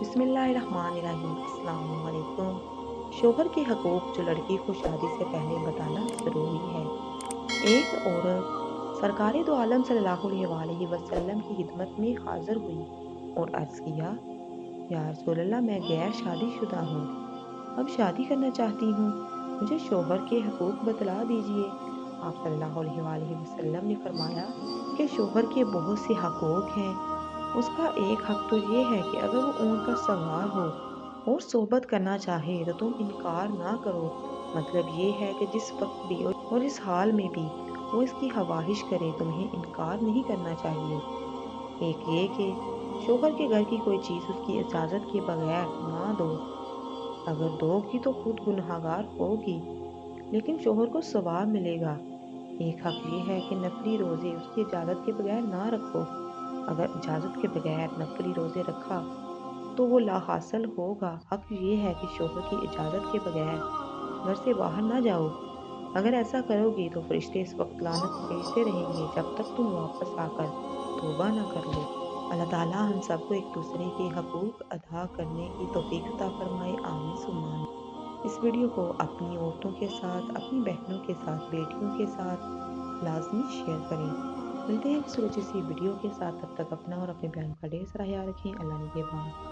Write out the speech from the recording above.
बिस्मिल्लाहिर्रहमानिर्रहीम। अस्सलाम वालेकुम। शोहर के हकूक़ जो लड़की को शादी से पहले बताना ज़रूरी है। एक औरत सरकारे दो आलम सल्लल्लाहु अलैहि वसल्लम की खिदमत में हाज़िर हुई और अर्ज़ किया, या रसूलल्लाह, मैं गैर शादीशुदा हूँ, अब शादी करना चाहती हूँ, मुझे शोहर के हकूक़ बतला दीजिए। आप सल्लल्लाहु अलैहि वसल्लम ने फरमाया कि शोहर के बहुत से हकूक़ हैं। उसका एक हक तो ये है कि अगर वो ऊँट पर सवार हो और सोहबत करना चाहे तो तुम इनकार ना करो। मतलब ये है कि जिस वक्त भी और इस हाल में भी वो इसकी ख्वाहिश करे, तुम्हें इनकार नहीं करना चाहिए। एक ये कि शोहर के घर की कोई चीज़ उसकी इजाज़त के बगैर ना दो। अगर दोगी तो खुद गुनहगार होगी, लेकिन शोहर को सवाब मिलेगा। एक हक ये है कि नफली रोज़े उसकी इजाज़त के बगैर ना रखो। अगर इजाज़त के बगैर नफली रोज़े रखा तो वो ला हासिल होगा। हक ये है कि शोहर की इजाज़त के बगैर घर से बाहर ना जाओ। अगर ऐसा करोगी तो फरिश्ते इस वक्त लानत भेजते रहेंगे जब तक तुम वापस आकर तौबा ना कर लो। अल्लाह ताला हम सबको एक दूसरे के हकूक़ अदा करने की तौफ़ीक अता फरमाए। आमीन सुम्मा आमीन। इस वीडियो को अपनी औरतों के साथ, अपनी बहनों के साथ, बेटियों के साथ लाज़मी शेयर करें। मिलते हैं किसी अच्छी सी वीडियो के साथ। तब तक अपना और अपने बहन का ढेर सारा ख्याल रखें। अल्लाह ने के बाद।